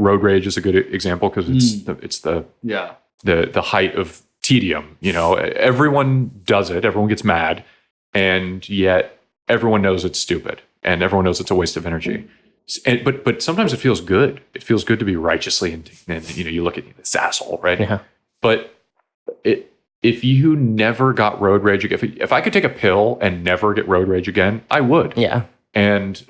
road rage is a good example because it's the height of tedium. You know, everyone does it. Everyone gets mad, and yet everyone knows it's stupid, and everyone knows it's a waste of energy. But sometimes it feels good. It feels good to be righteously indignant. You know, you look at this asshole, right? Yeah. But if you never got road rage, if I could take a pill and never get road rage again, I would. Yeah. And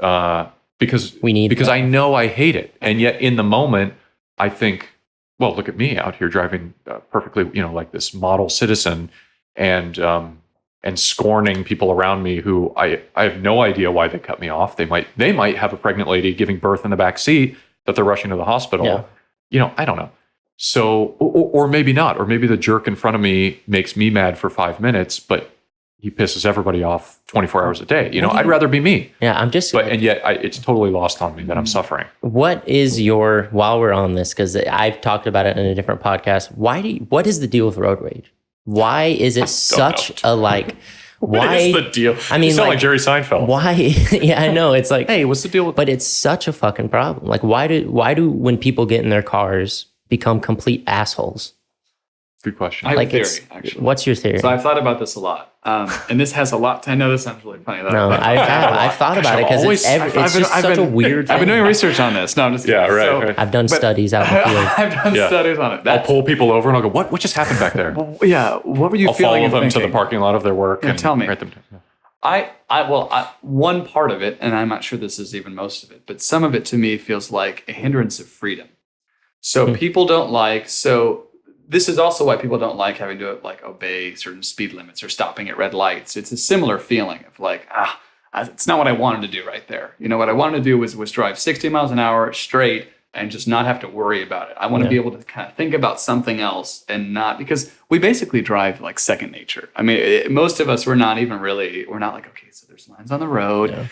because I know I hate it, and yet in the moment, I think, well, look at me out here driving perfectly, you know, like this model citizen, and scorning people around me who I have no idea why they cut me off. They might have a pregnant lady giving birth in the back seat that they're rushing to the hospital. Yeah. You know, I don't know. So, or maybe not, or maybe the jerk in front of me makes me mad for 5 minutes, but he pisses everybody off 24 hours a day. You know, I'd rather be me. Yeah, and yet it's totally lost on me that I'm suffering. What is while we're on this, because I've talked about it in a different podcast, what is the deal with road rage? Why is it such a like... What is the deal? I mean, you sound like Jerry Seinfeld. Why? Yeah, I know. It's like, hey, what's the deal with? But it's such a fucking problem. Like, why do when people get in their cars become complete assholes? Good question. I have a theory, actually. What's your theory? So I've thought about this a lot, and this has a lot. I know this sounds really funny. No, I've thought about it because it's just such a weird thing. I've been doing research on this. No, I'm just kidding. Yeah, right. I've done studies out in the field. I've done studies on it. I'll pull people over and I'll go, what just happened back there? Yeah, what were you feeling? I'll follow them to the parking lot of their work and tell me. write them down. One part of it, and I'm not sure this is even most of it, but some of it to me feels like a hindrance of freedom. So people don't like, this is also why people don't like having to like obey certain speed limits or stopping at red lights. It's a similar feeling of like, it's not what I wanted to do right there. You know, what I wanted to do was drive 60 miles an hour straight and just not have to worry about it. I want to be able to kind of think about something else and not, because we basically drive like second nature. I mean, most of us, we're not like, okay, so there's lines on the road and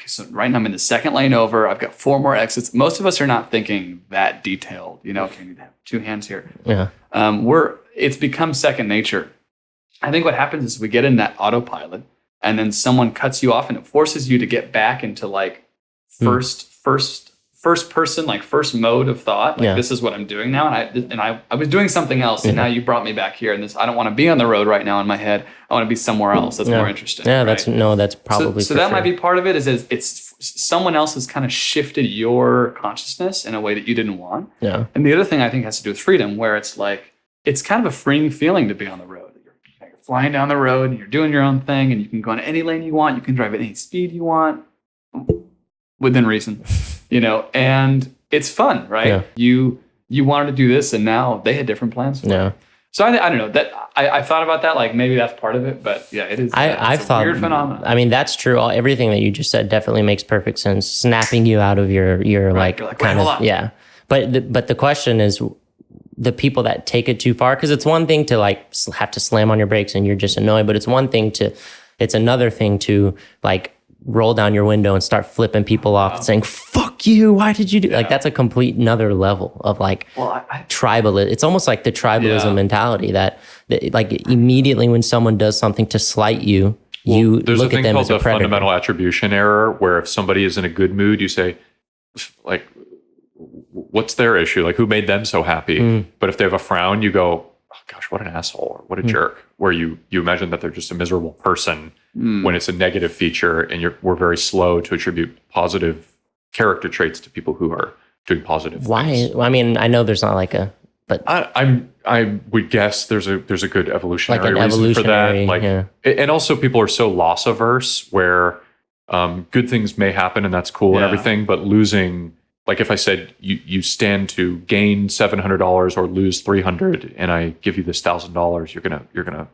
so right now I'm in the second lane over, I've got 4 more exits. Most of us are not thinking that detailed, you know, okay, I need to have 2 hands here. Yeah. It's become second nature. I think what happens is we get in that autopilot and then someone cuts you off and it forces you to get back into like first person, like first mode of thought. Like this is what I'm doing now. And I was doing something else and now you brought me back here, and I don't want to be on the road right now in my head. I want to be somewhere else. That's more interesting. Yeah, right? that's probably so that might be part of it, is it's someone else has kind of shifted your consciousness in a way that you didn't want. Yeah. And the other thing I think has to do with freedom, where it's like, it's kind of a freeing feeling to be on the road. You're flying down the road and you're doing your own thing, and you can go in any lane you want. You can drive at any speed you want within reason. You know, and it's fun, right? Yeah. You wanted to do this, and now they had different plans for it. So I don't know. That I thought about that, like maybe that's part of it, but yeah, it is. I've thought, weird phenomenon. I mean, that's true. Everything that you just said definitely makes perfect sense. Snapping you out of your like kind of But the question is, the people that take it too far, because it's one thing to like have to slam on your brakes and you're just annoyed, but it's another thing to like roll down your window and start flipping people off and saying, fuck you, why did you do like, that's a complete another level of like tribalism. It's almost like the tribalism mentality that like immediately when someone does something to slight you, you look at them as a predator. There's a thing called the fundamental attribution error, where if somebody is in a good mood, you say, like, what's their issue? Like, who made them so happy? But if they have a frown, you go, oh gosh, what an asshole, or what a jerk, where you imagine that they're just a miserable person when it's a negative feature, and we're very slow to attribute positive character traits to people who are doing positive things. Well, I mean, I know there's not like but I would guess there's a good evolutionary reason for that. Like, and also people are so loss averse, where good things may happen and that's cool and everything, but losing, like if I said you stand to gain $700 or lose $300, and I give you this $1,000, you're gonna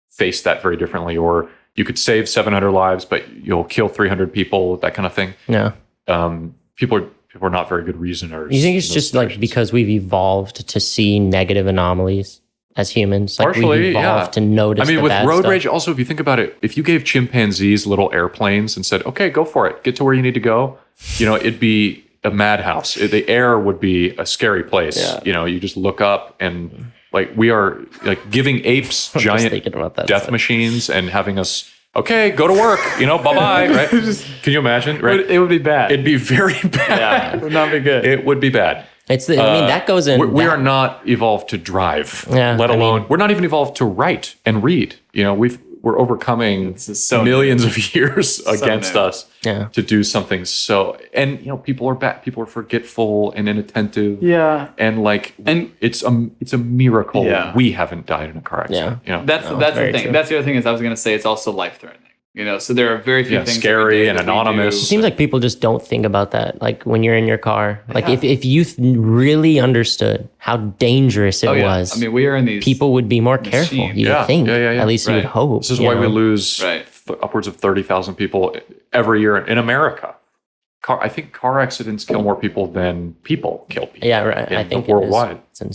face that very differently. Or you could save 700 lives, but you'll kill 300 people, that kind of thing. Yeah. People are not very good reasoners. You think it's just like because we've evolved to see negative anomalies as humans? Like partially, we've evolved to notice. I mean, the with bad road stuff. rage, also, if you think about it, if you gave chimpanzees little airplanes and said, okay, go for it, get to where you need to go, it'd be a madhouse. The air would be a scary place. Yeah. You just look up and like we are like giving apes giant death machines and having us, okay, go to work, bye-bye, right? Can you imagine? Right? It would be bad. It'd be very bad. Yeah, it would not be good. It would be bad. That goes in. We are not evolved to drive, Yeah, let alone we're not even evolved to write and read. We're overcoming millions of years against us to do something. People are bad. People are forgetful and inattentive. Yeah, and it's a miracle we haven't died in a car accident. That's the thing. True. That's the other thing is I was going to say it's also life threatening. So there are very few things scary and anonymous. It seems like people just don't think about that. Like when you're in your car, like if you really understood how dangerous it was, I mean, we are in these. People would be more careful. You would think. At least you would hope. This is why we lose upwards of 30,000 people every year in America. I think car accidents kill more people than people kill people. Yeah, right. I think worldwide. It's insane.